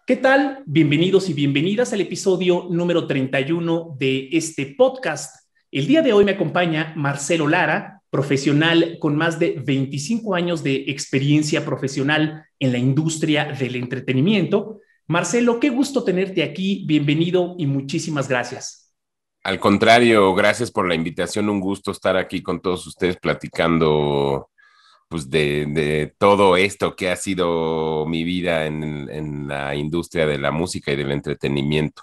¿Qué tal? Bienvenidos y bienvenidas al episodio número 31 de este podcast. El día de hoy me acompaña Marcelo Lara, profesional con más de 25 años de experiencia profesional en la industria del entretenimiento. Marcelo, qué gusto tenerte aquí. Bienvenido y muchísimas gracias. Al contrario, gracias por la invitación. Un gusto estar aquí con todos ustedes platicando pues de todo esto que ha sido mi vida en la industria de la música y del entretenimiento.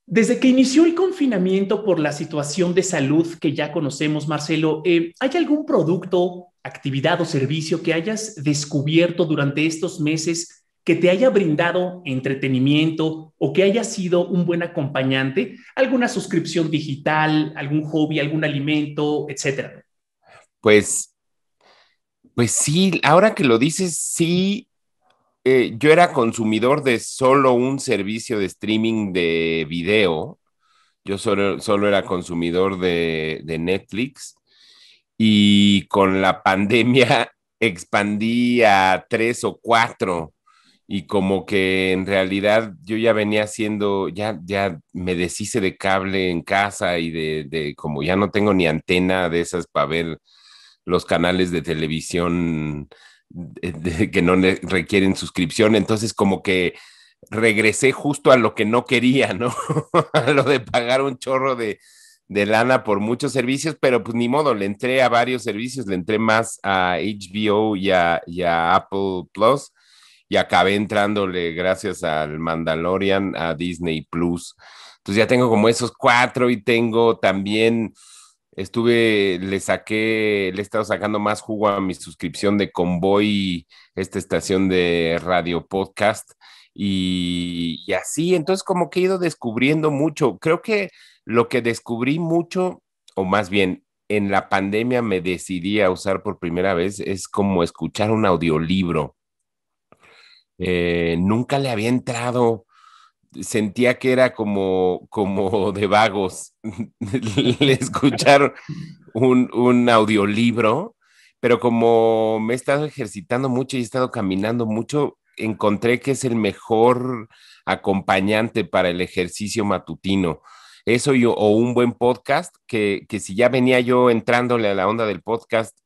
Desde que inició el confinamiento por la situación de salud que ya conocemos, Marcelo, ¿hay algún producto, actividad o servicio que hayas descubierto durante estos meses que te haya brindado entretenimiento o que haya sido un buen acompañante? ¿Alguna suscripción digital, algún hobby, algún alimento, etcétera? Pues, pues sí, ahora que lo dices, sí, yo era consumidor de solo un servicio de streaming de video. Yo solo era consumidor de Netflix. Y con la pandemia expandí a tres o cuatro y como que en realidad yo ya venía haciendo, ya me deshice de cable en casa y de como ya no tengo ni antena de esas para ver los canales de televisión que no requieren suscripción, entonces como que regresé justo a lo que no quería, ¿no? A lo de pagar un chorro de lana por muchos servicios, pero pues ni modo, le entré a varios servicios, le entré más a HBO y a Apple Plus y acabé entrándole gracias al Mandalorian a Disney Plus. Entonces ya tengo como esos cuatro y tengo también, le he estado sacando más jugo a mi suscripción de Convoy, esta estación de radio podcast y así, entonces como que he ido descubriendo mucho. Creo que lo que descubrí mucho, o más bien en la pandemia me decidí a usar por primera vez, es como escuchar un audiolibro. Nunca le había entrado, sentía que era como de vagos le escuchar un audiolibro, pero como me he estado ejercitando mucho y he estado caminando mucho, encontré que es el mejor acompañante para el ejercicio matutino. Eso o un buen podcast, que si ya venía yo entrándole a la onda del podcast,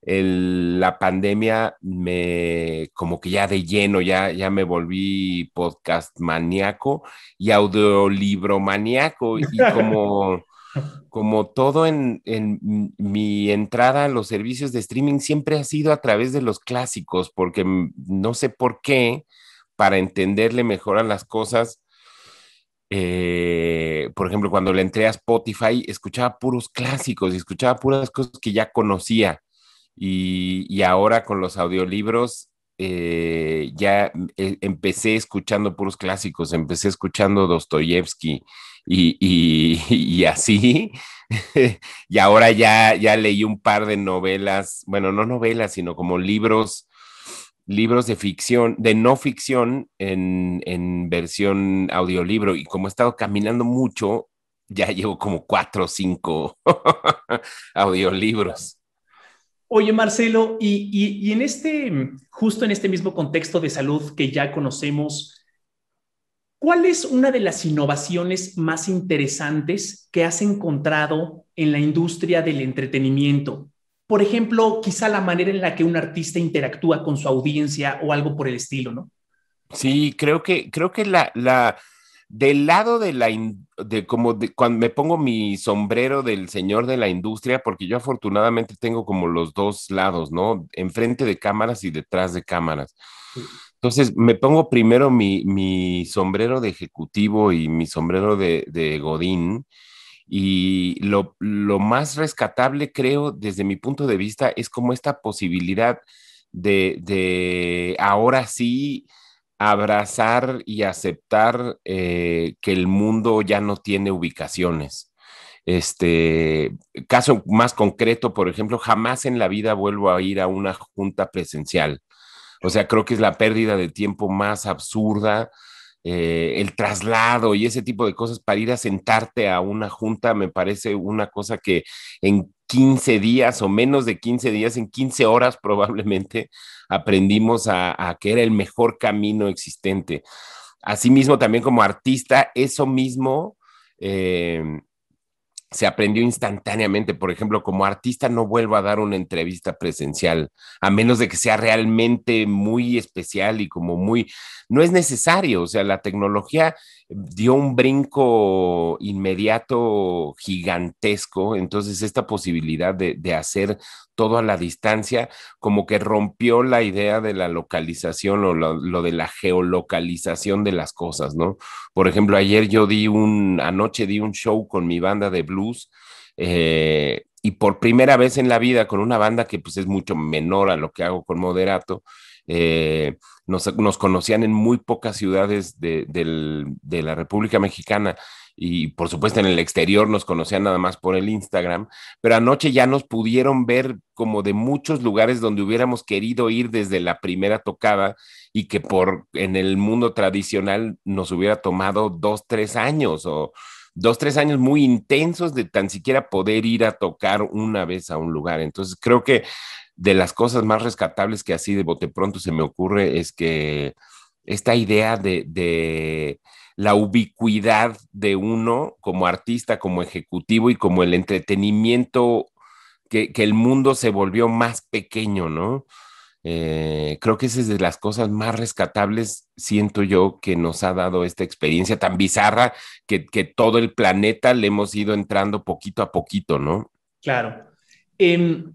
la pandemia me, como que ya de lleno, ya me volví podcast maníaco y audiolibro maníaco y como todo en mi entrada a los servicios de streaming siempre ha sido a través de los clásicos, porque no sé por qué, para entenderle mejor a las cosas, por ejemplo, cuando le entré a Spotify, escuchaba puros clásicos y escuchaba puras cosas que ya conocía. Y ahora con los audiolibros, ya empecé escuchando puros clásicos, empecé escuchando Dostoyevsky y así. Y ahora ya leí un par de novelas, bueno, no novelas, sino como libros de ficción, de no ficción en versión audiolibro. Y como he estado caminando mucho, ya llevo como cuatro o cinco audiolibros. Oye, Marcelo, y en justo en este mismo contexto de salud que ya conocemos, ¿cuál es una de las innovaciones más interesantes que has encontrado en la industria del entretenimiento? Por ejemplo, quizá la manera en la que un artista interactúa con su audiencia o algo por el estilo, ¿no? Sí, creo que del lado cuando me pongo mi sombrero del señor de la industria, porque yo afortunadamente tengo como los dos lados, ¿no? Enfrente de cámaras y detrás de cámaras. Entonces me pongo primero mi sombrero de ejecutivo y mi sombrero de Godín. Y lo más rescatable, creo, desde mi punto de vista, es como esta posibilidad de ahora sí abrazar y aceptar que el mundo ya no tiene ubicaciones. Caso más concreto, por ejemplo, jamás en la vida vuelvo a ir a una junta presencial. O sea, creo que es la pérdida de tiempo más absurda, el traslado y ese tipo de cosas para ir a sentarte a una junta me parece una cosa que 15 días o menos de 15 días, en 15 horas probablemente, aprendimos a que era el mejor camino existente. Asimismo, también como artista, eso mismo se aprendió instantáneamente. Por ejemplo, como artista no vuelvo a dar una entrevista presencial, a menos de que sea realmente muy especial y como muy, no es necesario. O sea, la tecnología dio un brinco inmediato gigantesco, entonces esta posibilidad de hacer todo a la distancia, como que rompió la idea de la localización o lo de la geolocalización de las cosas, ¿no? Por ejemplo, anoche di un show con mi banda de blues, y por primera vez en la vida con una banda que pues es mucho menor a lo que hago con Moderato. Nos conocían en muy pocas ciudades de la República Mexicana y por supuesto en el exterior nos conocían nada más por el Instagram, pero anoche ya nos pudieron ver como de muchos lugares donde hubiéramos querido ir desde la primera tocada y que en el mundo tradicional nos hubiera tomado 2, 3 años o 2, 3 años muy intensos de tan siquiera poder ir a tocar una vez a un lugar. Entonces creo que de las cosas más rescatables que así de bote pronto se me ocurre es que esta idea de la ubicuidad de uno como artista, como ejecutivo y como el entretenimiento, que el mundo se volvió más pequeño, ¿no? Creo que esa es de las cosas más rescatables, siento yo, que nos ha dado esta experiencia tan bizarra que todo el planeta le hemos ido entrando poquito a poquito, ¿no? Claro. Em,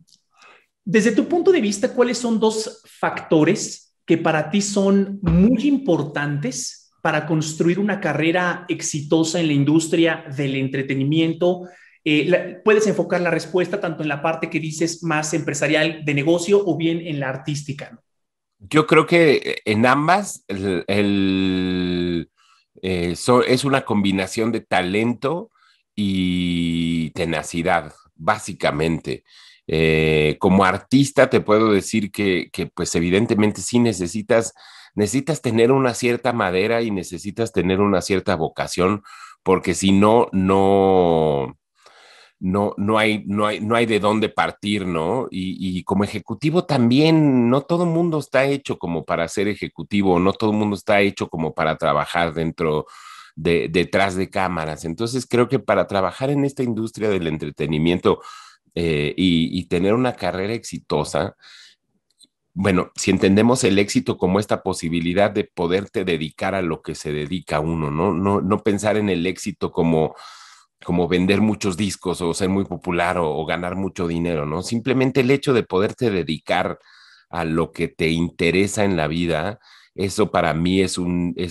Desde tu punto de vista, ¿cuáles son dos factores que para ti son muy importantes para construir una carrera exitosa en la industria del entretenimiento? Puedes enfocar la respuesta tanto en la parte que dices más empresarial de negocio o bien en la artística, ¿no? Yo creo que en ambas es una combinación de talento y tenacidad, básicamente. Como artista te puedo decir que pues evidentemente sí necesitas tener una cierta madera y necesitas tener una cierta vocación, porque si no, no hay de dónde partir, ¿no? Y como ejecutivo también, no todo el mundo está hecho como para ser ejecutivo, no todo el mundo está hecho como para trabajar detrás de cámaras. Entonces creo que para trabajar en esta industria del entretenimiento, y tener una carrera exitosa, bueno, si entendemos el éxito como esta posibilidad de poderte dedicar a lo que se dedica uno, ¿no? No pensar en el éxito como vender muchos discos o ser muy popular o ganar mucho dinero, ¿no? Simplemente el hecho de poderte dedicar a lo que te interesa en la vida, eso para mí es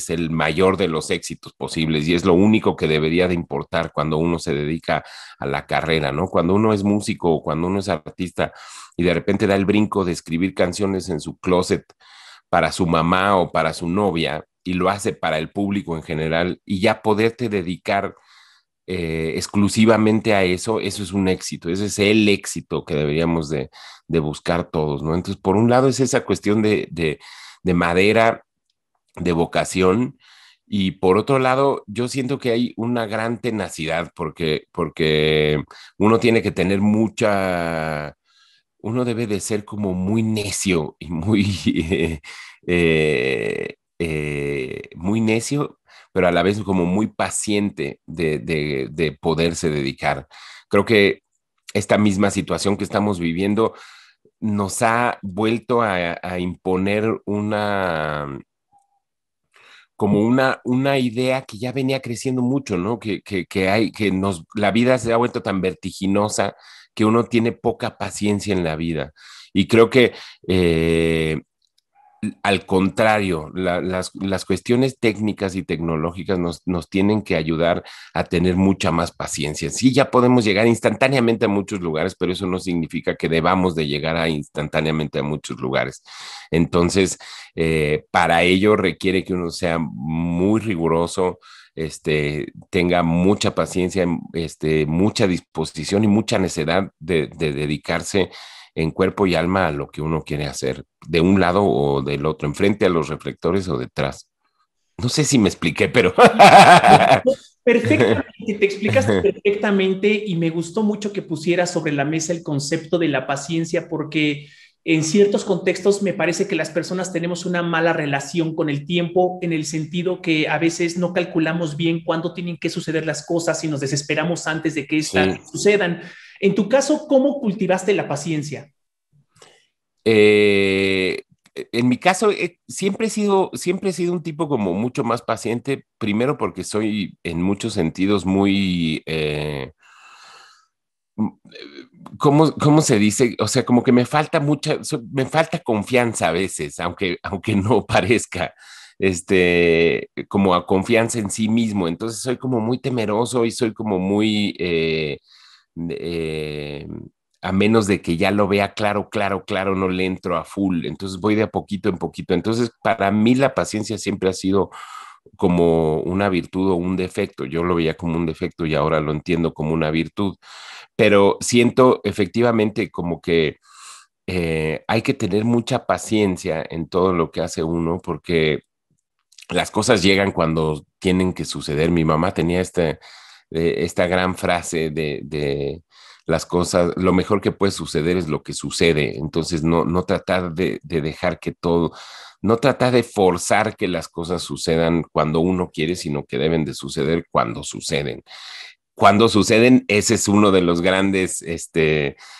el mayor de los éxitos posibles y es lo único que debería de importar cuando uno se dedica a la carrera, ¿no? Cuando uno es músico o cuando uno es artista y de repente da el brinco de escribir canciones en su closet para su mamá o para su novia y lo hace para el público en general y ya poderte dedicar exclusivamente a eso es un éxito, ese es el éxito que deberíamos de buscar todos, ¿no? Entonces, por un lado es esa cuestión de madera, de vocación, y por otro lado, yo siento que hay una gran tenacidad porque uno tiene que tener uno debe de ser como muy necio y muy necio, pero a la vez como muy paciente de poderse dedicar. Creo que esta misma situación que estamos viviendo nos ha vuelto a imponer como una idea que ya venía creciendo mucho, ¿no? La vida se ha vuelto tan vertiginosa que uno tiene poca paciencia en la vida. Y creo que al contrario, las cuestiones técnicas y tecnológicas nos tienen que ayudar a tener mucha más paciencia. Sí, ya podemos llegar instantáneamente a muchos lugares, pero eso no significa que debamos de llegar instantáneamente a muchos lugares. Entonces, para ello requiere que uno sea muy riguroso, tenga mucha paciencia, mucha disposición y mucha necesidad de dedicarse en cuerpo y alma a lo que uno quiere hacer, de un lado o del otro, enfrente a los reflectores o detrás. No sé si me expliqué, pero Perfectamente, te explicaste perfectamente y me gustó mucho que pusieras sobre la mesa el concepto de la paciencia porque en ciertos contextos me parece que las personas tenemos una mala relación con el tiempo en el sentido que a veces no calculamos bien cuándo tienen que suceder las cosas y nos desesperamos antes de que éstas Sí. sucedan. En tu caso, ¿cómo cultivaste la paciencia? Eh, en mi caso, siempre he sido un tipo como mucho más paciente, primero porque soy en muchos sentidos muy, ¿cómo se dice? O sea, como que me falta me falta confianza a veces, aunque no parezca, como a confianza en sí mismo. Entonces soy como muy temeroso y soy como muy, eh, a menos de que ya lo vea claro, claro, claro, no le entro a full. Entonces voy de a poquito en poquito. Entonces, para mí la paciencia siempre ha sido como una virtud o un defecto. Yo lo veía como un defecto y ahora lo entiendo como una virtud, pero siento efectivamente como que hay que tener mucha paciencia en todo lo que hace uno porque las cosas llegan cuando tienen que suceder. Mi mamá tenía esta gran frase de las cosas, lo mejor que puede suceder es lo que sucede. Entonces, no tratar de dejar que todo, no tratar de forzar que las cosas sucedan cuando uno quiere, sino que deben de suceder cuando suceden. Cuando suceden, ese es uno de los grandes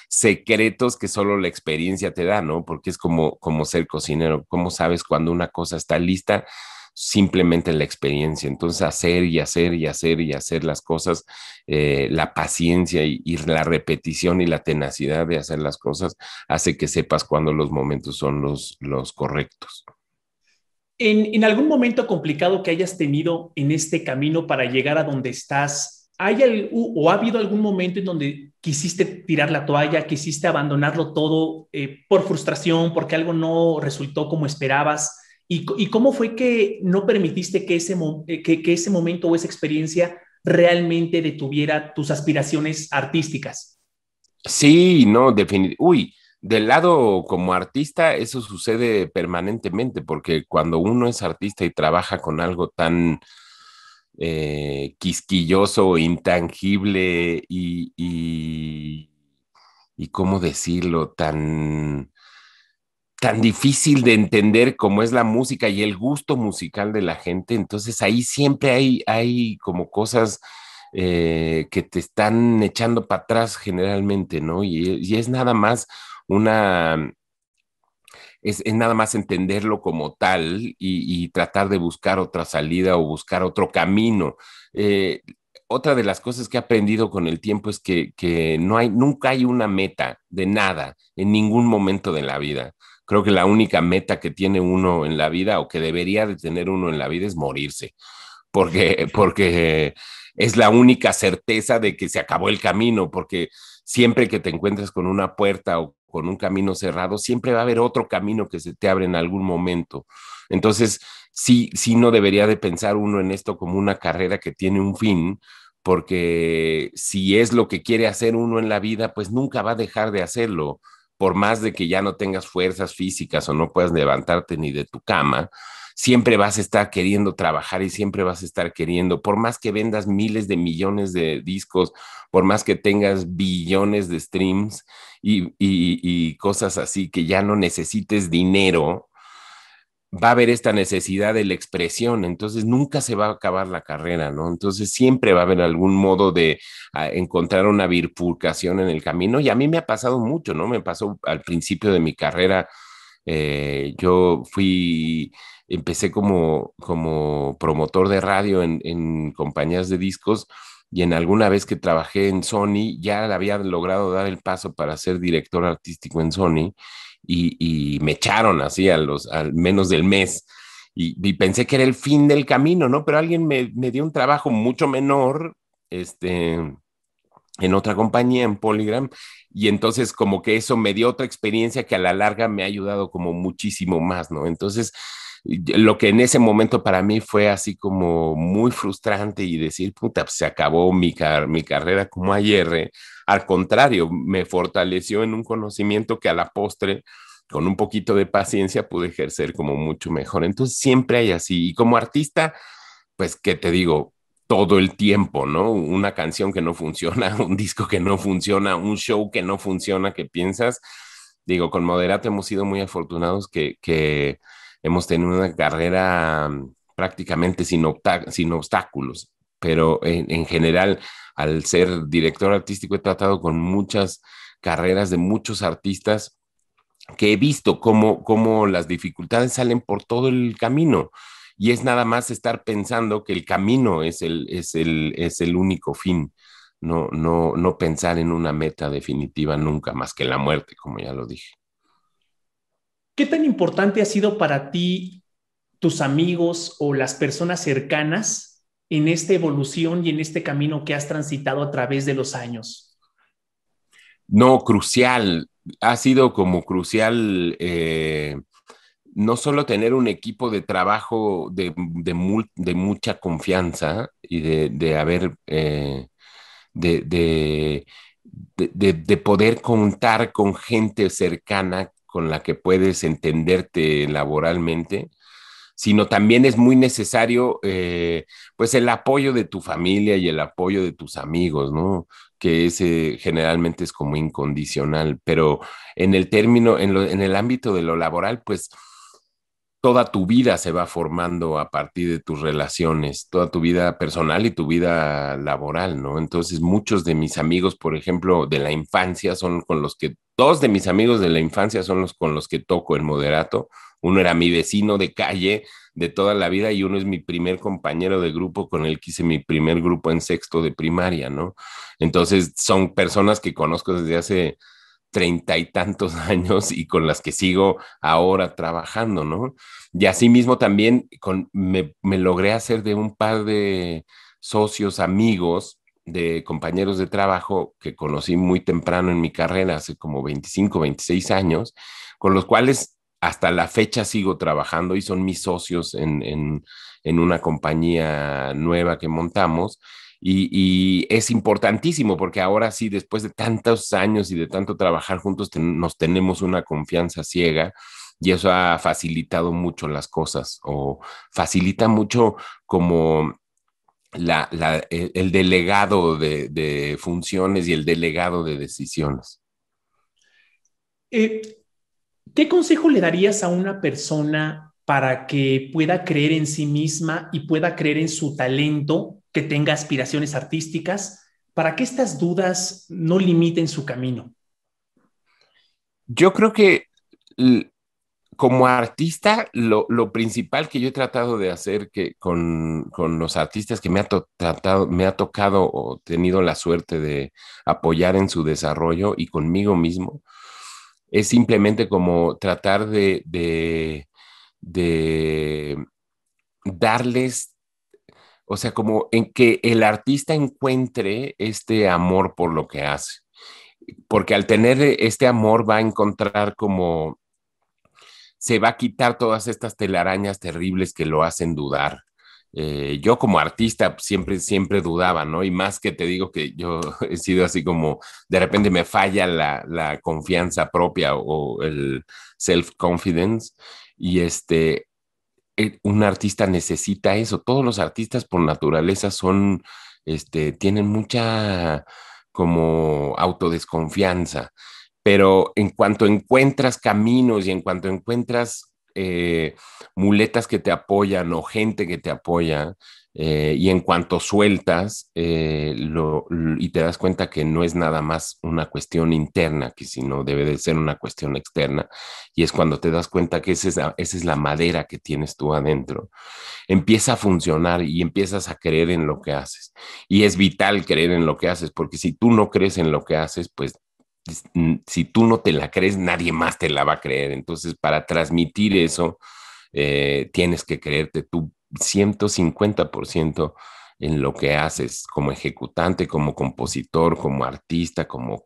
secretos que solo la experiencia te da, ¿no? Porque es como ser cocinero. ¿Cómo sabes cuando una cosa está lista? Simplemente la experiencia. Entonces, hacer y hacer y hacer y hacer las cosas, la paciencia y la repetición y la tenacidad de hacer las cosas hace que sepas cuándo los momentos son los correctos. En algún momento complicado que hayas tenido en este camino para llegar a donde estás, o ha habido algún momento en donde quisiste tirar la toalla, quisiste abandonarlo todo por frustración, porque algo no resultó como esperabas? Y cómo fue que no permitiste que que ese momento o esa experiencia realmente detuviera tus aspiraciones artísticas? Sí, no, definitivamente. Uy, del lado como artista, eso sucede permanentemente, porque cuando uno es artista y trabaja con algo tan quisquilloso, intangible y ¿cómo decirlo? Tan difícil de entender como es la música y el gusto musical de la gente, entonces ahí siempre hay como cosas que te están echando para atrás generalmente, ¿no? Y es nada más una, es nada más entenderlo como tal y tratar de buscar otra salida o buscar otro camino. Eh, Otra de las cosas que he aprendido con el tiempo es que nunca hay una meta de nada en ningún momento de la vida. Creo que la única meta que tiene uno en la vida o que debería de tener uno en la vida es morirse, porque es la única certeza de que se acabó el camino, porque siempre que te encuentres con una puerta o con un camino cerrado, siempre va a haber otro camino que se te abre en algún momento. Entonces, sí no debería de pensar uno en esto como una carrera que tiene un fin, porque si es lo que quiere hacer uno en la vida, pues nunca va a dejar de hacerlo. Por más de que ya no tengas fuerzas físicas o no puedas levantarte ni de tu cama, siempre vas a estar queriendo trabajar y siempre vas a estar queriendo, por más que vendas miles de millones de discos, por más que tengas billones de streams y cosas así, que ya no necesites dinero, va a haber esta necesidad de la expresión, entonces nunca se va a acabar la carrera, ¿no? Entonces siempre va a haber algún modo de encontrar una bifurcación en el camino y a mí me ha pasado mucho, ¿no? Me pasó al principio de mi carrera, yo empecé como promotor de radio en compañías de discos y en alguna vez que trabajé en Sony ya había logrado dar el paso para ser director artístico en Sony y me echaron así al menos del mes. Y pensé que era el fin del camino, ¿no? Pero alguien me dio un trabajo mucho menor, este, en otra compañía, en Polygram, y entonces como que eso me dio otra experiencia que a la larga me ha ayudado como muchísimo más, ¿no? Entonces, lo que en ese momento para mí fue así como muy frustrante y decir, puta, pues se acabó mi carrera como ayer, al contrario, me fortaleció en un conocimiento que a la postre, con un poquito de paciencia, pude ejercer como mucho mejor. Entonces, siempre hay así, y como artista, pues, ¿qué te digo? todo el tiempo, ¿no? Una canción que no funciona, un disco que no funciona, un show que no funciona, que piensas, digo, con Moderato hemos sido muy afortunados que hemos tenido una carrera prácticamente sin obstáculos, pero en general, al ser director artístico, he tratado con muchas carreras de muchos artistas que he visto cómo las dificultades salen por todo el camino y es nada más estar pensando que el camino es el único fin, no pensar en una meta definitiva nunca más que la muerte, como ya lo dije. ¿Qué tan importante ha sido para ti tus amigos o las personas cercanas en esta evolución y en este camino que has transitado a través de los años? No, crucial, ha sido como crucial no solo tener un equipo de trabajo de mucha confianza y de haber, de, de, de poder contar con gente cercana con la que puedes entenderte laboralmente, sino también es muy necesario pues el apoyo de tu familia y el apoyo de tus amigos, ¿no? Que ese generalmente es como incondicional, pero en el término, en el ámbito de lo laboral, pues toda tu vida se va formando a partir de tus relaciones, toda tu vida personal y tu vida laboral, ¿no? Entonces, muchos de mis amigos, por ejemplo, de la infancia, son con los que, dos de mis amigos de la infancia son los con los que toco el moderato. Uno era mi vecino de calle de toda la vida y uno es mi primer compañero de grupo con el que hice mi primer grupo en sexto de primaria, ¿no? Entonces, son personas que conozco desde hace treinta y tantos años y con las que sigo ahora trabajando, ¿no? Y asimismo también me logré hacer de un par de socios amigos, de compañeros de trabajo que conocí muy temprano en mi carrera, hace como 25, 26 años, con los cuales hasta la fecha sigo trabajando y son mis socios en una compañía nueva que montamos. Y es importantísimo porque ahora sí, después de tantos años y de tanto trabajar juntos, nos tenemos una confianza ciega y eso ha facilitado mucho las cosas o facilita mucho como el delegado de funciones y el delegado de decisiones. Eh, ¿Qué consejo le darías a una persona para que pueda creer en sí misma y pueda creer en su talento, que tenga aspiraciones artísticas, para que estas dudas no limiten su camino? Yo creo que como artista, lo principal que yo he tratado de hacer con los artistas que me ha tocado o tenido la suerte de apoyar en su desarrollo y conmigo mismo, es simplemente como tratar de darles, o sea, como en que el artista encuentre este amor por lo que hace, porque al tener este amor va a encontrar como se va a quitar todas estas telarañas terribles que lo hacen dudar. Yo como artista siempre dudaba, ¿no? Y más que te digo que yo he sido así como, de repente me falla la confianza propia o el self-confidence y un artista necesita eso. Todos los artistas por naturaleza tienen mucha como autodesconfianza, pero en cuanto encuentras caminos y en cuanto encuentras muletas que te apoyan o gente que te apoya, y en cuanto sueltas y te das cuenta que no es nada más una cuestión interna, que sino debe de ser una cuestión externa, y es cuando te das cuenta que esa es la madera que tienes tú adentro, empieza a funcionar y empiezas a creer en lo que haces. Y es vital creer en lo que haces, porque si tú no crees en lo que haces, pues si tú no te la crees, nadie más te la va a creer. Entonces, para transmitir eso, tienes que creerte tú 150% en lo que haces como ejecutante, como compositor, como artista, como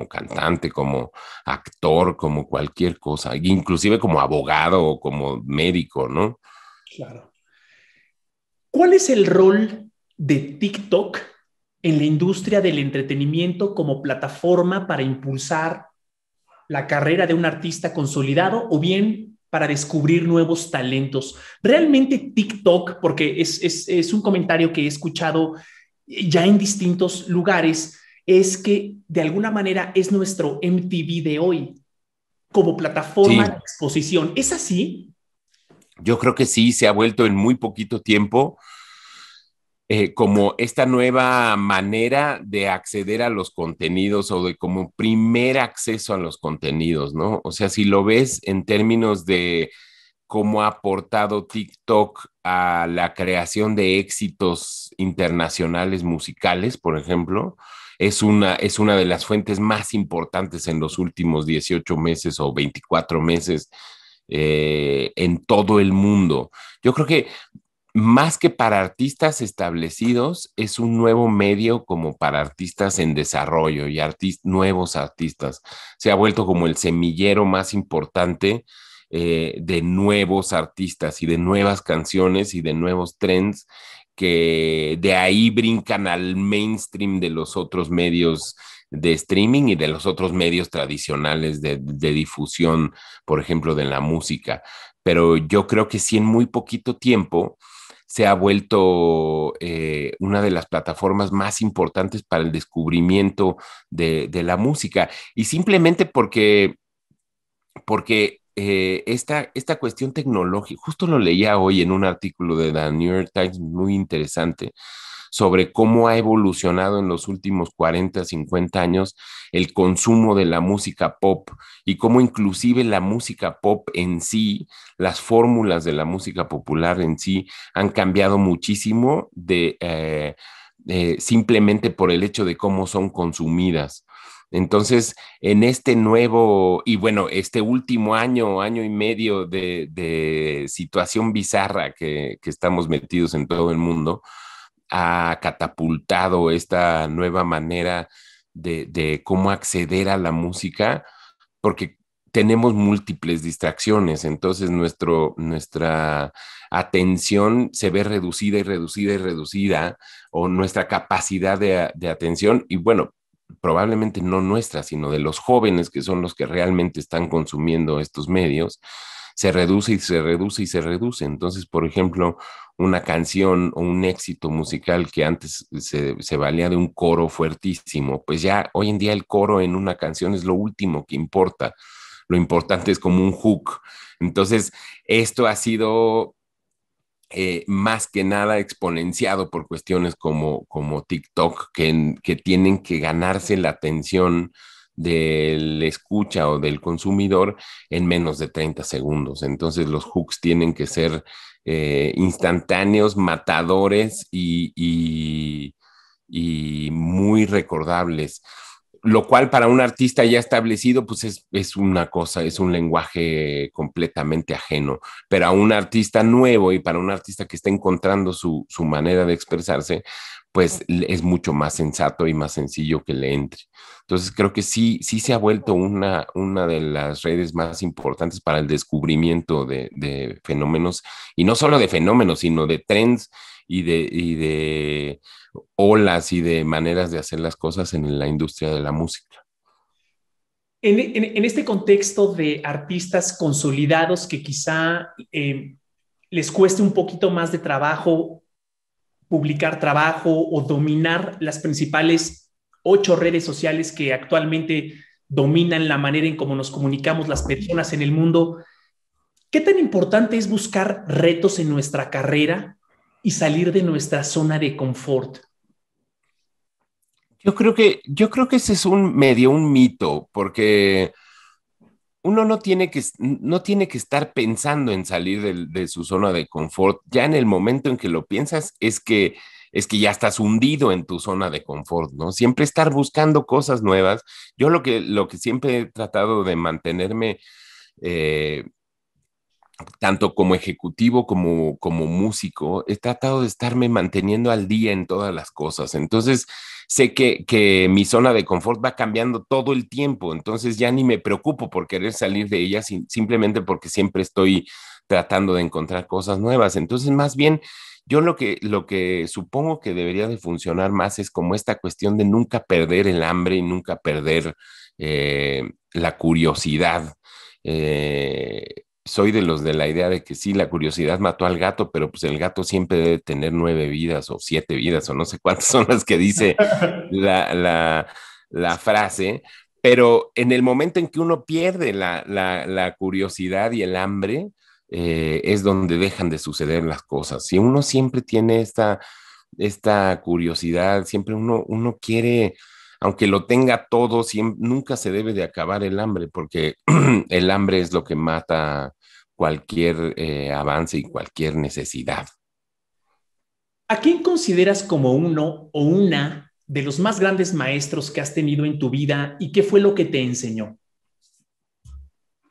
cantante, como actor, como cualquier cosa, inclusive como abogado o como médico, ¿no? Claro. ¿Cuál es el rol de TikTok en la industria del entretenimiento como plataforma para impulsar la carrera de un artista consolidado o bien para descubrir nuevos talentos. Realmente TikTok, porque es un comentario que he escuchado ya en distintos lugares, es que de alguna manera es nuestro MTV de hoy como plataforma de Sí, exposición. ¿Es así? yo creo que sí, se ha vuelto en muy poquito tiempo como esta nueva manera de acceder a los contenidos o de como primer acceso a los contenidos, ¿no? O sea, si lo ves en términos de cómo ha aportado TikTok a la creación de éxitos internacionales musicales, por ejemplo, es una de las fuentes más importantes en los últimos 18 meses o 24 meses en todo el mundo. Yo creo que más que para artistas establecidos, es un nuevo medio como para artistas en desarrollo y nuevos artistas. Se ha vuelto como el semillero más importante de nuevos artistas y de nuevas canciones y de nuevos trends que de ahí brincan al mainstream de los otros medios de streaming y de los otros medios tradicionales de difusión, por ejemplo, de la música. Pero yo creo que sí en muy poquito tiempo se ha vuelto una de las plataformas más importantes para el descubrimiento de la música. Y simplemente porque esta cuestión tecnológica, justo lo leía hoy en un artículo de The New York Times muy interesante, sobre cómo ha evolucionado en los últimos 40, 50 años el consumo de la música pop y cómo inclusive la música pop en sí, las fórmulas de la música popular en sí han cambiado muchísimo simplemente por el hecho de cómo son consumidas. Entonces, en este nuevo, y bueno, este último año, año y medio de situación bizarra que estamos metidos en todo el mundo, ha catapultado esta nueva manera de cómo acceder a la música, porque tenemos múltiples distracciones, entonces nuestra atención se ve reducida y reducida y reducida, o nuestra capacidad de atención, y bueno, probablemente no nuestra, sino de los jóvenes que son los que realmente están consumiendo estos medios, se reduce y se reduce y se reduce. Entonces, por ejemplo, una canción o un éxito musical que antes se valía de un coro fuertísimo, pues ya hoy en día el coro en una canción es lo último que importa. Lo importante es como un hook. Entonces, esto ha sido más que nada exponenciado por cuestiones como TikTok, que tienen que ganarse la atención del escucha o del consumidor en menos de 30 segundos. Entonces los hooks tienen que ser instantáneos, matadores y muy recordables, lo cual para un artista ya establecido, pues es una cosa, es un lenguaje completamente ajeno, pero a un artista nuevo y para un artista que está encontrando su manera de expresarse, pues es mucho más sensato y más sencillo que le entre. Entonces creo que sí, sí se ha vuelto una de las redes más importantes para el descubrimiento de fenómenos, y no solo de fenómenos, sino de trends y de olas y de maneras de hacer las cosas en la industria de la música. En este contexto de artistas consolidados que quizá les cueste un poquito más de trabajo publicar trabajo o dominar las principales 8 redes sociales que actualmente dominan la manera en cómo nos comunicamos las personas en el mundo, ¿qué tan importante es buscar retos en nuestra carrera y salir de nuestra zona de confort? Yo creo que ese es un mito, porque uno no tiene que estar pensando en salir de su zona de confort. Ya en el momento en que lo piensas, es que ya estás hundido en tu zona de confort, ¿no? Siempre estar buscando cosas nuevas. Yo lo que siempre he tratado de mantenerme, eh, tanto como ejecutivo como músico, he tratado de estarme manteniendo al día en todas las cosas. Entonces, sé que mi zona de confort va cambiando todo el tiempo, entonces ya ni me preocupo por querer salir de ella, simplemente porque siempre estoy tratando de encontrar cosas nuevas. Entonces, más bien, yo lo que supongo que debería de funcionar más es como esta cuestión de nunca perder el hambre y nunca perder la curiosidad. soy de los de la idea de que sí, la curiosidad mató al gato, pero pues el gato siempre debe tener 9 vidas o 7 vidas o no sé cuántas son las que dice la, la, la frase, pero en el momento en que uno pierde la curiosidad y el hambre, es donde dejan de suceder las cosas. Si uno siempre tiene esta curiosidad, siempre uno quiere, aunque lo tenga todo, nunca se debe de acabar el hambre, porque el hambre es lo que mata cualquier avance y cualquier necesidad. ¿A quién consideras como uno o una de los más grandes maestros que has tenido en tu vida y qué fue lo que te enseñó?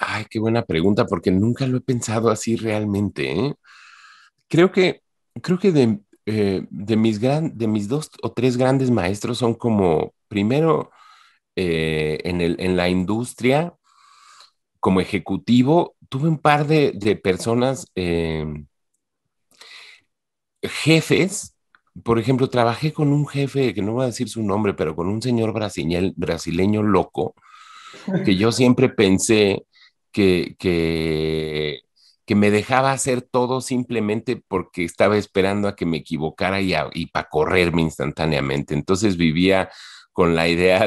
Ay, qué buena pregunta, porque nunca lo he pensado así realmente, ¿eh? Creo que, creo que de mis dos o tres grandes maestros son como, primero, en la industria, como ejecutivo, tuve un par de personas, jefes. Por ejemplo, trabajé con un jefe, que no voy a decir su nombre, pero con un señor brasileño loco, que yo siempre pensé que, que, que me dejaba hacer todo simplemente porque estaba esperando a que me equivocara y para correrme instantáneamente. Entonces vivía con la idea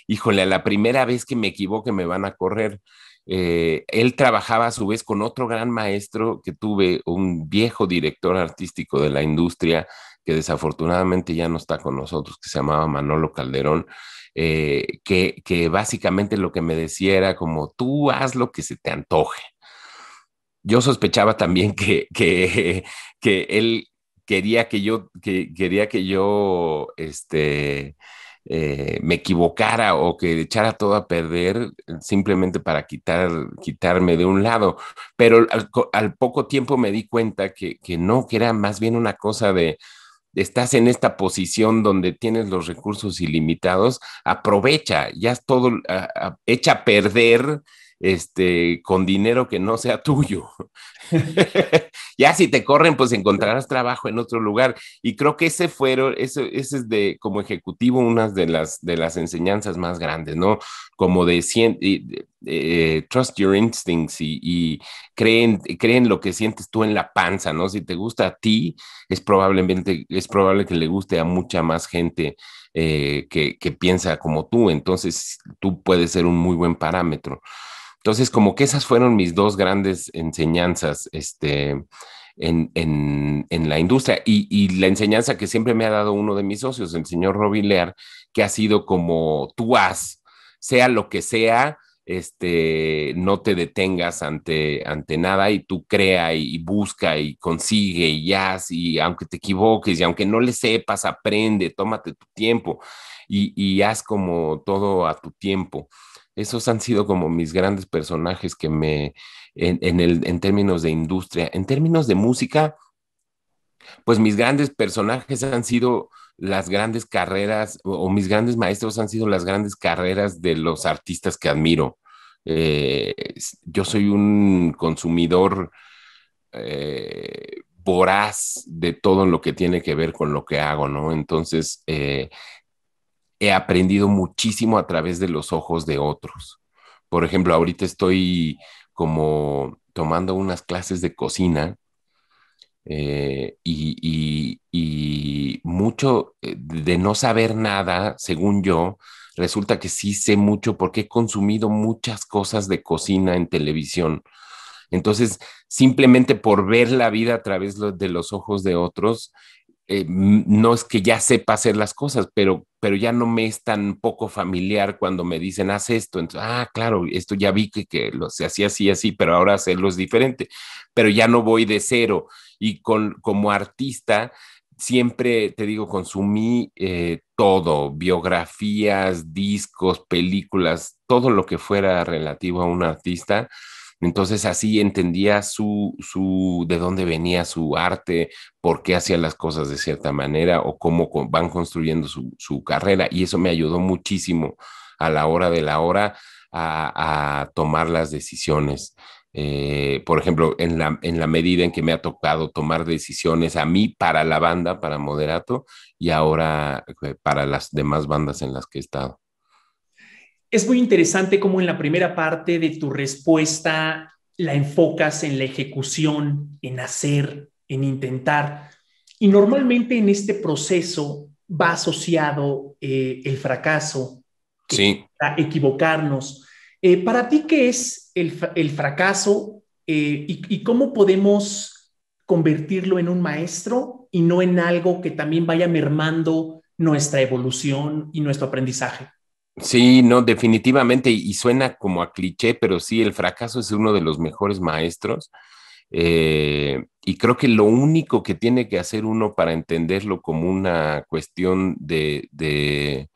híjole, a la primera vez que me equivoque me van a correr. Él trabajaba a su vez con otro gran maestro que tuve, un viejo director artístico de la industria que desafortunadamente ya no está con nosotros, que se llamaba Manolo Calderón, que básicamente lo que me decía era como, tú haz lo que se te antoje. Yo sospechaba también que él quería que yo me equivocara o que echara todo a perder simplemente para quitarme de un lado. Pero al poco tiempo me di cuenta que no, que era más bien una cosa de estás en esta posición donde tienes los recursos ilimitados, aprovecha, ya es todo, echa a perder con dinero que no sea tuyo. Ya si te corren, pues encontrarás trabajo en otro lugar. Y creo que ese es como ejecutivo una de las enseñanzas más grandes, ¿no? Como trust your instincts y creen lo que sientes tú en la panza, ¿no? Si te gusta a ti, es probable que le guste a mucha más gente que piensa como tú. Entonces, tú puedes ser un muy buen parámetro. Entonces, como que esas fueron mis dos grandes enseñanzas, en la industria y la enseñanza que siempre me ha dado uno de mis socios, el señor Robbie Lear, que ha sido como tú haz, sea lo que sea, no te detengas ante nada y tú crea y busca y consigue y haz y aunque te equivoques y aunque no le sepas, aprende, tómate tu tiempo y haz como todo a tu tiempo. Esos han sido como mis grandes personajes en términos de industria. En términos de música, pues mis grandes personajes han sido las grandes carreras, o mis grandes maestros han sido las grandes carreras de los artistas que admiro. Yo soy un consumidor voraz de todo lo que tiene que ver con lo que hago, ¿no? Entonces, he aprendido muchísimo a través de los ojos de otros. Por ejemplo, ahorita estoy como tomando unas clases de cocina, y mucho de no saber nada, según yo, resulta que sí sé mucho porque he consumido muchas cosas de cocina en televisión. Entonces, simplemente por ver la vida a través de los ojos de otros, no es que ya sepa hacer las cosas, pero ya no me es tan poco familiar cuando me dicen, haz esto. Entonces, claro, esto ya vi que se hacía así, así, pero ahora hacerlo es diferente. Pero ya no voy de cero. Y como artista, siempre, te digo, consumí todo, biografías, discos, películas, todo lo que fuera relativo a un artista. Entonces así entendía de dónde venía su arte, por qué hacía las cosas de cierta manera o cómo van construyendo su carrera. Y eso me ayudó muchísimo a la hora de la hora a tomar las decisiones. Por ejemplo, en la medida en que me ha tocado tomar decisiones a mí para la banda, para Moderato, y ahora para las demás bandas en las que he estado. Es muy interesante cómo en la primera parte de tu respuesta la enfocas en la ejecución, en hacer, en intentar. Y normalmente en este proceso va asociado el fracaso, Sí. equivocarnos. Para ti, ¿qué es el fracaso y cómo podemos convertirlo en un maestro y no en algo que también vaya mermando nuestra evolución y nuestro aprendizaje? Sí, no, definitivamente, y suena como a cliché, pero sí, el fracaso es uno de los mejores maestros. Y creo que lo único que tiene que hacer uno para entenderlo como una cuestión de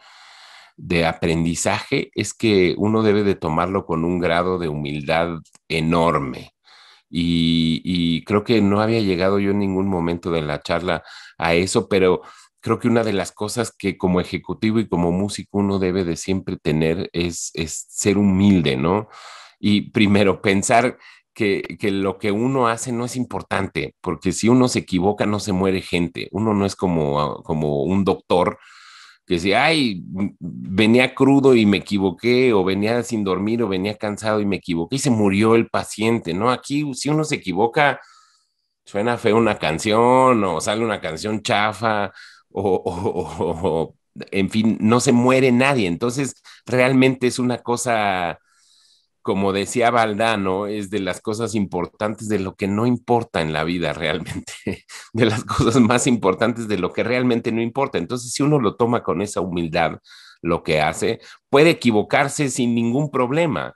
aprendizaje es que uno debe de tomarlo con un grado de humildad enorme. Y creo que no había llegado yo en ningún momento de la charla a eso, pero creo que una de las cosas que como ejecutivo y como músico uno debe de siempre tener es ser humilde, ¿no? Y primero pensar que lo que uno hace no es importante, porque si uno se equivoca no se muere gente, uno no es como un doctor que si, ay, venía crudo y me equivoqué, o venía sin dormir, o venía cansado y me equivoqué y se murió el paciente, ¿no? Aquí, si uno se equivoca, suena feo una canción, o sale una canción chafa, en fin, no se muere nadie. Entonces, realmente es una cosa como decía Valdano, es de las cosas importantes de lo que no importa en la vida realmente, de las cosas más importantes de lo que realmente no importa. Entonces, si uno lo toma con esa humildad, lo que hace, puede equivocarse sin ningún problema.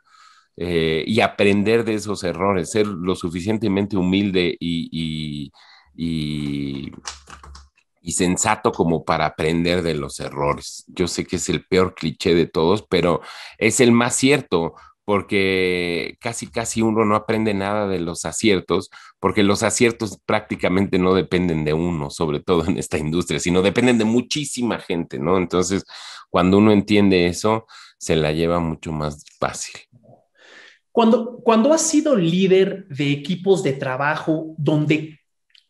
Y aprender de esos errores, ser lo suficientemente humilde y, y sensato como para aprender de los errores. Yo sé que es el peor cliché de todos, pero es el más cierto, porque casi uno no aprende nada de los aciertos, porque los aciertos prácticamente no dependen de uno, sobre todo en esta industria, sino dependen de muchísima gente, ¿no? Entonces, cuando uno entiende eso, se la lleva mucho más fácil. Cuando has sido líder de equipos de trabajo donde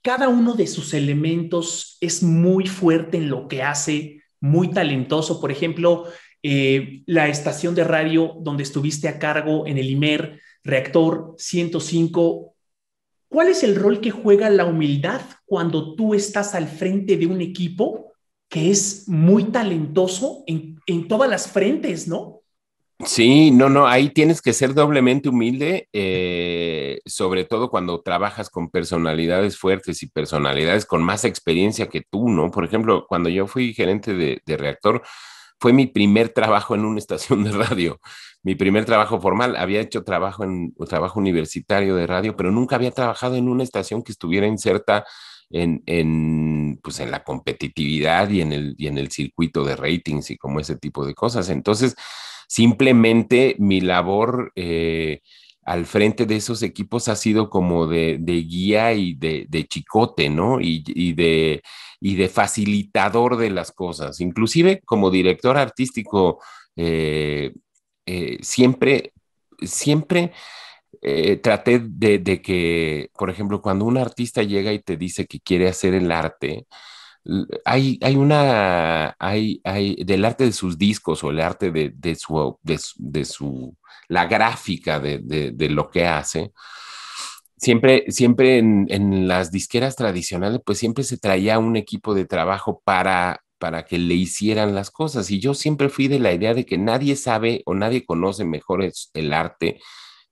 cada uno de sus elementos es muy fuerte en lo que hace, muy talentoso. Por ejemplo, la estación de radio donde estuviste a cargo en el IMER, Reactor 105. ¿Cuál es el rol que juega la humildad cuando tú estás al frente de un equipo que es muy talentoso en todas las frentes, ¿no? Sí, no, no, ahí tienes que ser doblemente humilde, sobre todo cuando trabajas con personalidades fuertes y personalidades con más experiencia que tú, ¿no? Por ejemplo, cuando yo fui gerente de reactor, fue mi primer trabajo en una estación de radio, mi primer trabajo formal. Había hecho trabajo universitario de radio, pero nunca había trabajado en una estación que estuviera inserta pues en la competitividad y en el circuito de ratings y como ese tipo de cosas. Entonces, simplemente mi labor al frente de esos equipos ha sido como de guía y de chicote, ¿no? Y de facilitador de las cosas. Inclusive como director artístico, eh, siempre, siempre traté de que, por ejemplo, cuando un artista llega y te dice que quiere hacer el arte, hay del arte de sus discos o el arte la gráfica de lo que hace. Siempre en las disqueras tradicionales, pues siempre se traía un equipo de trabajo para que le hicieran las cosas. Y yo siempre fui de la idea de que nadie sabe o nadie conoce mejor el arte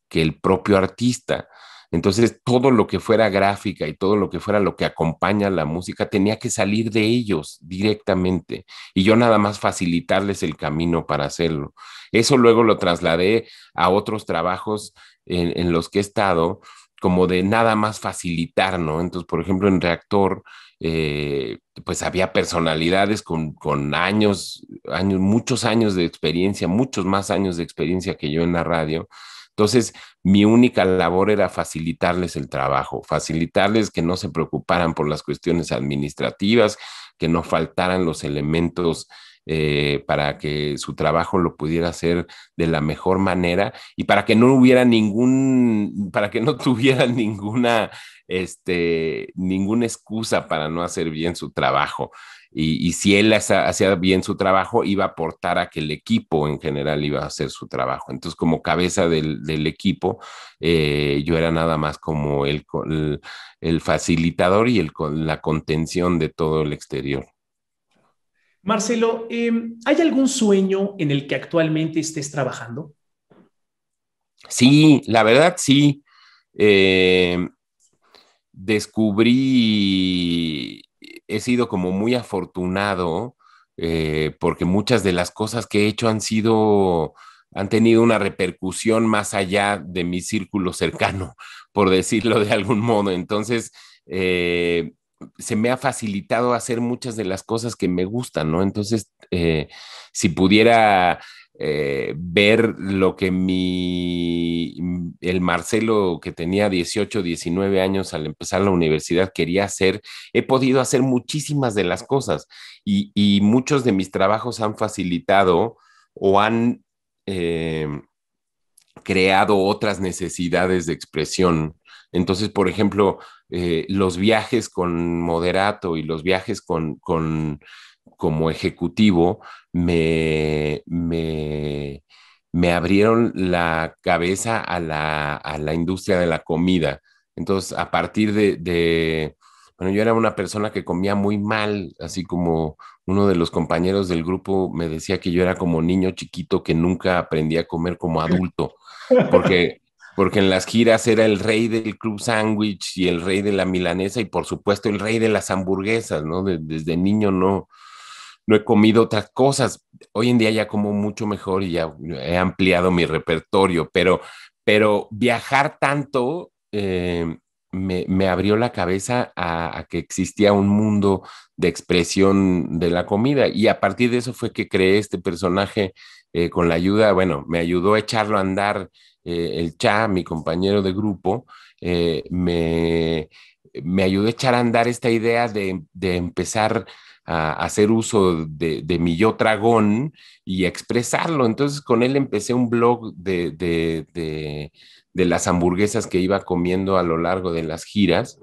que el propio artista. Entonces, todo lo que fuera gráfica y todo lo que fuera lo que acompaña la música tenía que salir de ellos directamente y yo nada más facilitarles el camino para hacerlo. Eso luego lo trasladé a otros trabajos en los que he estado, como de nada más facilitar, ¿no? Entonces, por ejemplo, en Reactor, pues había personalidades con muchos años de experiencia, muchos más años de experiencia que yo en la radio. Entonces, mi única labor era facilitarles el trabajo, facilitarles que no se preocuparan por las cuestiones administrativas, que no faltaran los elementos para que su trabajo lo pudiera hacer de la mejor manera y para que no hubiera para que no tuvieran ninguna excusa para no hacer bien su trabajo. y si él hacía bien su trabajo, iba a aportar a que el equipo en general iba a hacer su trabajo. Entonces, como cabeza del equipo, yo era nada más como el facilitador y la contención de todo el exterior. Marcelo, ¿hay algún sueño en el que actualmente estés trabajando? Sí, la verdad sí. Eh, descubrí, he sido como muy afortunado porque muchas de las cosas que he hecho han tenido una repercusión más allá de mi círculo cercano, por decirlo de algún modo. Entonces, se me ha facilitado hacer muchas de las cosas que me gustan, ¿no? Entonces, si pudiera ver lo que el Marcelo que tenía 18, 19 años al empezar la universidad quería hacer, he podido hacer muchísimas de las cosas y muchos de mis trabajos han facilitado o han eh, creado otras necesidades de expresión. Entonces, por ejemplo, los viajes con moderato y los viajes como ejecutivo me abrieron la cabeza a la industria de la comida. Entonces, a partir bueno, yo era una persona que comía muy mal, así como uno de los compañeros del grupo me decía que yo era como niño chiquito que nunca aprendí a comer como adulto, porque, porque en las giras era el rey del club sándwich y el rey de la milanesa y por supuesto el rey de las hamburguesas, ¿no? Desde niño no he comido otras cosas. Hoy en día ya como mucho mejor y ya he ampliado mi repertorio, pero viajar tanto me abrió la cabeza a que existía un mundo de expresión de la comida y a partir de eso fue que creé este personaje con la ayuda, bueno, me ayudó a echarlo a andar el Cha, mi compañero de grupo, eh, me, me ayudó a echar a andar esta idea de empezar a hacer uso de mi yo dragón y expresarlo. Entonces con él empecé un blog de las hamburguesas que iba comiendo a lo largo de las giras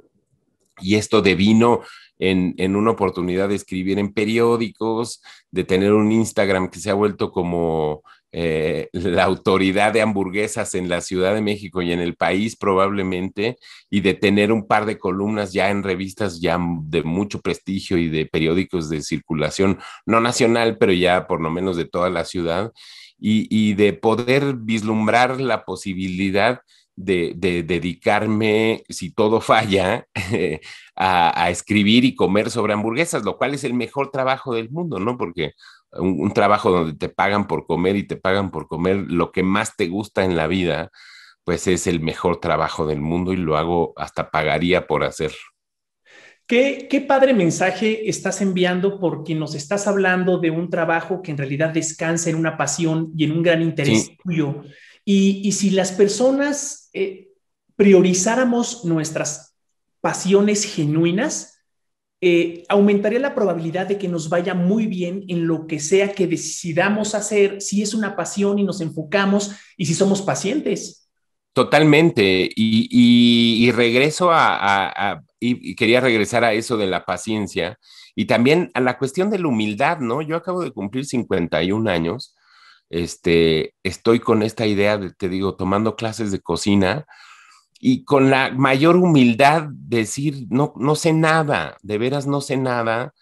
y esto devino en una oportunidad de escribir en periódicos, de tener un Instagram que se ha vuelto como la autoridad de hamburguesas en la Ciudad de México y en el país probablemente, y de tener un par de columnas ya en revistas ya de mucho prestigio y de periódicos de circulación, no nacional, pero ya por lo menos de toda la ciudad, y de poder vislumbrar la posibilidad de dedicarme, si todo falla, a escribir y comer sobre hamburguesas, lo cual es el mejor trabajo del mundo, ¿no? Porque un trabajo donde te pagan por comer y te pagan por comer lo que más te gusta en la vida, pues es el mejor trabajo del mundo y lo hago, hasta pagaría por hacer. Qué padre mensaje estás enviando porque nos estás hablando de un trabajo que en realidad descansa en una pasión y en un gran interés Sí, tuyo. Y si las personas priorizáramos nuestras pasiones genuinas, aumentaría la probabilidad de que nos vaya muy bien en lo que sea que decidamos hacer, si es una pasión y nos enfocamos y si somos pacientes. totalmente. Y regreso y quería regresar a eso de la paciencia y también a la cuestión de la humildad, ¿no? Yo acabo de cumplir 51 años. Estoy con esta idea de, te digo, tomando clases de cocina y con la mayor humildad decir, no, no sé nada, de veras no sé nada,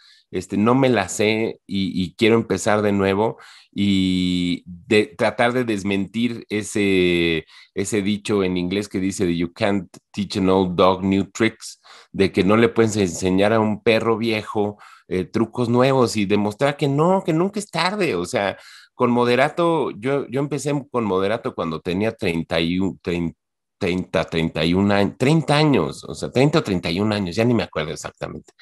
no me la sé y quiero empezar de nuevo y de tratar de desmentir ese dicho en inglés que dice de you can't teach an old dog new tricks, de que no le puedes enseñar a un perro viejo trucos nuevos y demostrar que no, que nunca es tarde, o sea, con moderato, yo empecé con moderato cuando tenía 31, 31 años, 30 años, o sea, 30 o 31 años, ya ni me acuerdo exactamente.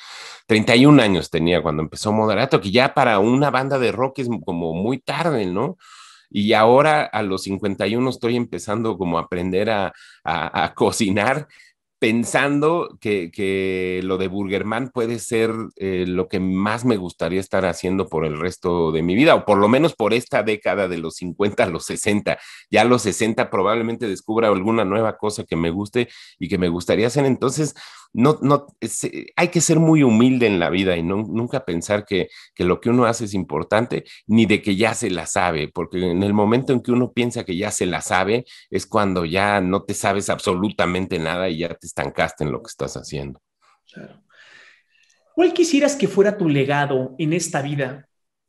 31 años tenía cuando empezó Moderato, que ya para una banda de rock es como muy tarde, ¿no? Y ahora a los 51 estoy empezando como a aprender a cocinar pensando que lo de Burgerman puede ser lo que más me gustaría estar haciendo por el resto de mi vida, o por lo menos por esta década de los 50 a los 60. Ya a los 60 probablemente descubra alguna nueva cosa que me guste y que me gustaría hacer. Entonces, hay que ser muy humilde en la vida y nunca pensar que lo que uno hace es importante, ni de que ya se la sabe, porque en el momento en que uno piensa que ya se la sabe, es cuando ya no te sabes absolutamente nada y ya te estancaste en lo que estás haciendo. Claro. ¿Cuál quisieras que fuera tu legado en esta vida?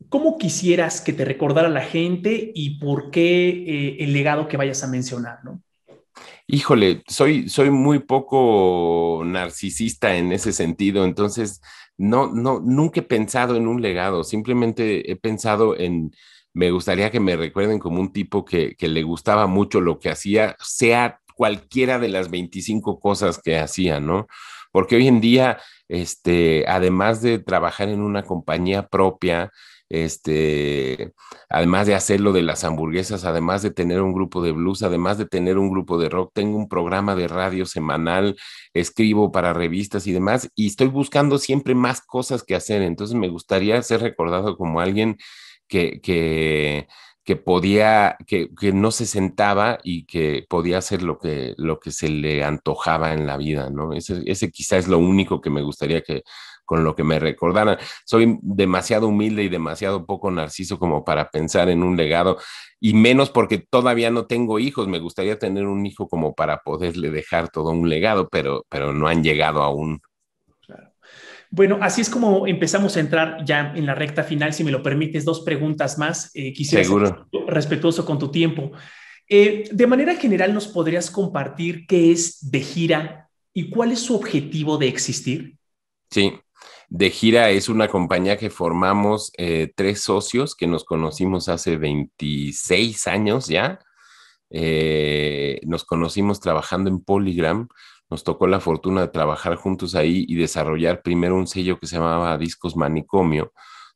¿Cómo quisieras que te recordara la gente y por qué el legado que vayas a mencionar, ¿no? Híjole, soy muy poco narcisista en ese sentido, entonces nunca he pensado en un legado, simplemente he pensado me gustaría que me recuerden como un tipo que le gustaba mucho lo que hacía, sea cualquiera de las 25 cosas que hacía, ¿no? Porque hoy en día, además de trabajar en una compañía propia, además de hacer lo de las hamburguesas, además de tener un grupo de blues, además de tener un grupo de rock, tengo un programa de radio semanal, escribo para revistas y demás, y estoy buscando siempre más cosas que hacer. Entonces me gustaría ser recordado como alguien que, que, que podía, que no se sentaba y que podía hacer lo que se le antojaba en la vida, ¿no? Ese quizá es lo único que me gustaría que con lo que me recordaran. Soy demasiado humilde y demasiado poco narciso como para pensar en un legado, y menos porque todavía no tengo hijos. Me gustaría tener un hijo como para poderle dejar todo un legado, pero no han llegado aún. Claro. Bueno, así es como empezamos a entrar ya en la recta final. Si me lo permites, dos preguntas más. Quisiera ser Seguro. respetuoso con tu tiempo. De manera general, ¿nos podrías compartir qué es De Gira y cuál es su objetivo de existir? Sí. De Gira es una compañía que formamos tres socios que nos conocimos hace 26 años ya. Nos conocimos trabajando en Polygram, nos tocó la fortuna de trabajar juntos ahí y desarrollar primero un sello que se llamaba Discos Manicomio,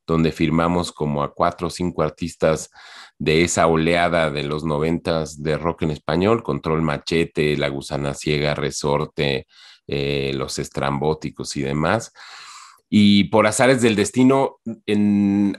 donde firmamos como a 4 o 5 artistas de esa oleada de los 90s de rock en español: Control Machete, La Gusana Ciega, Resorte, Los Estrambóticos y demás. Y por azares del destino,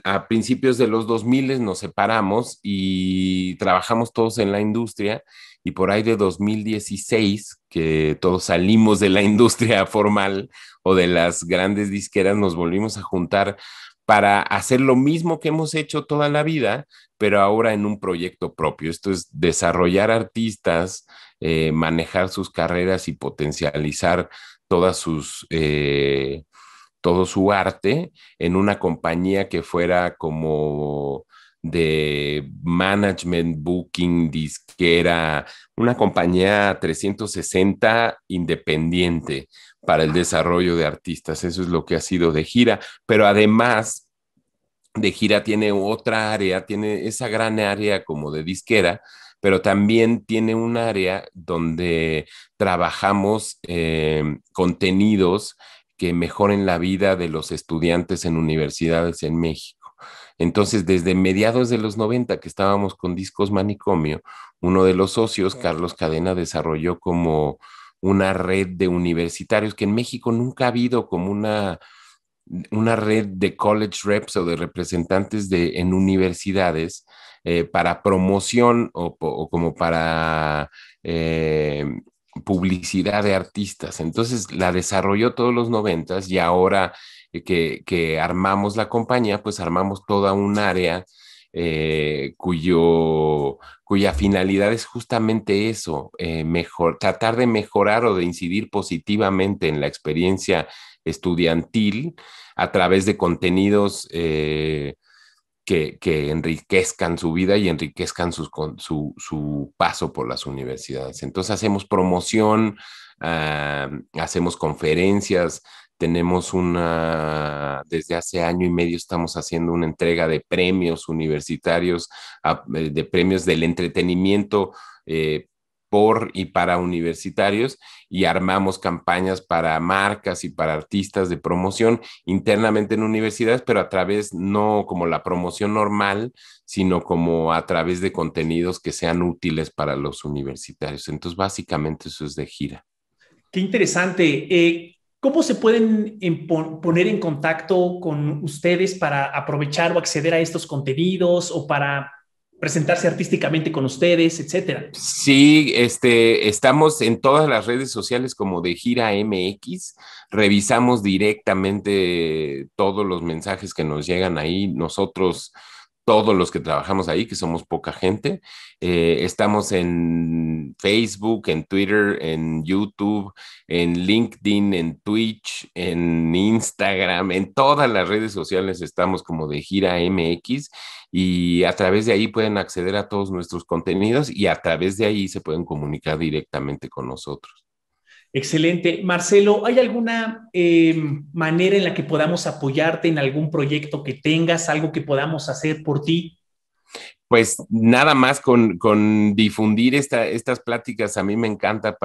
a principios de los 2000 nos separamos y trabajamos todos en la industria, y por ahí de 2016, que todos salimos de la industria formal o de las grandes disqueras, nos volvimos a juntar para hacer lo mismo que hemos hecho toda la vida, pero ahora en un proyecto propio. Esto es desarrollar artistas, manejar sus carreras y potencializar todas todo su arte en una compañía que fuera como de management, booking, disquera, una compañía 360 independiente para el desarrollo de artistas. Eso es lo que ha sido De Gira, pero además De Gira tiene otra área, tiene esa gran área como de disquera, pero también tiene un área donde trabajamos contenidos que mejoren la vida de los estudiantes en universidades en México. Entonces, desde mediados de los 90 que estábamos con Discos Manicomio, uno de los socios, Carlos Cadena, desarrolló como una red de universitarios que en México nunca ha habido como una red de college reps o de representantes en universidades para promoción o como para publicidad de artistas. Entonces la desarrolló todos los 90s, y ahora que armamos la compañía, pues armamos toda un área cuya finalidad es justamente eso: tratar de mejorar o de incidir positivamente en la experiencia estudiantil a través de contenidos que enriquezcan su vida y enriquezcan su paso por las universidades. Entonces hacemos promoción, hacemos conferencias, desde hace año y medio estamos haciendo una entrega de premios universitarios, de premios del entretenimiento por y para universitarios, y armamos campañas para marcas y para artistas de promoción internamente en universidades, pero a través, no como la promoción normal, sino como a través de contenidos que sean útiles para los universitarios. Entonces, básicamente eso es De Gira. Qué interesante. ¿Cómo se pueden poner en contacto con ustedes para aprovechar o acceder a estos contenidos o para presentarse artísticamente con ustedes, etcétera. Sí, estamos en todas las redes sociales como de Gira MX. Revisamos directamente todos los mensajes que nos llegan ahí. Nosotros, todos los que trabajamos ahí, que somos poca gente, estamos en Facebook, en Twitter, en YouTube, en LinkedIn, en Twitch, en Instagram, en todas las redes sociales estamos como de Gira MX y a través de ahí pueden acceder a todos nuestros contenidos y a través de ahí se pueden comunicar directamente con nosotros. Excelente. Marcelo, ¿hay alguna manera en la que podamos apoyarte en algún proyecto que tengas, algo que podamos hacer por ti? Pues nada más con difundir estas pláticas, a mí me encanta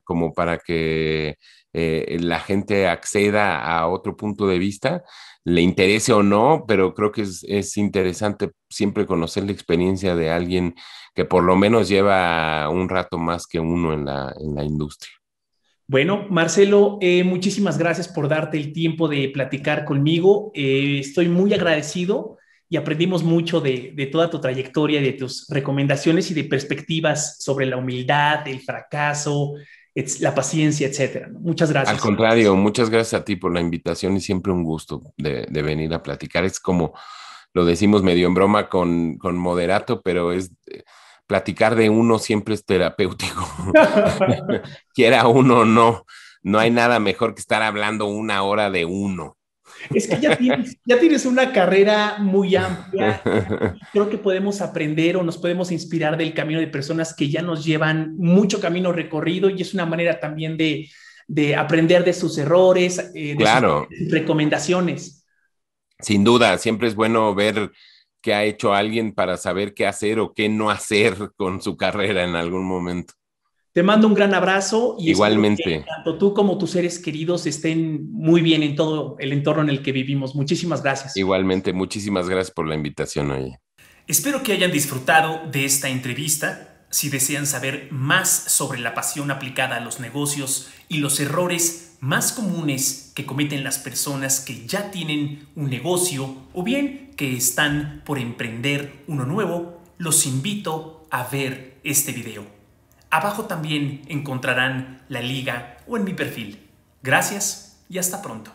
como para que la gente acceda a otro punto de vista, le interese o no, pero creo que es interesante siempre conocer la experiencia de alguien que por lo menos lleva un rato más que uno en la industria. Bueno, Marcelo, muchísimas gracias por darte el tiempo de platicar conmigo. Estoy muy agradecido y aprendimos mucho de toda tu trayectoria, de tus recomendaciones y de perspectivas sobre la humildad, el fracaso, la paciencia, etcétera. Muchas Al gracias. contrario, muchas gracias a ti por la invitación y siempre un gusto de venir a platicar. Es como lo decimos medio en broma con Moderato, pero platicar de uno siempre es terapéutico. Quiera uno o no, no hay nada mejor que estar hablando una hora de uno. Es que ya tienes una carrera muy amplia y creo que podemos aprender o nos podemos inspirar del camino de personas que ya nos llevan mucho camino recorrido y es una manera también de aprender de sus errores, Claro, sus recomendaciones. sin duda, siempre es bueno ver qué ha hecho alguien para saber qué hacer o qué no hacer con su carrera en algún momento. Te mando un gran abrazo y espero que Igualmente, tanto tú como tus seres queridos estén muy bien en todo el entorno en el que vivimos. Muchísimas gracias. igualmente, muchísimas gracias por la invitación hoy. Espero que hayan disfrutado de esta entrevista. Si desean saber más sobre la pasión aplicada a los negocios y los errores más comunes que cometen las personas que ya tienen un negocio o bien que están por emprender uno nuevo, los invito a ver este video. Abajo también encontrarán la liga o en mi perfil. Gracias y hasta pronto.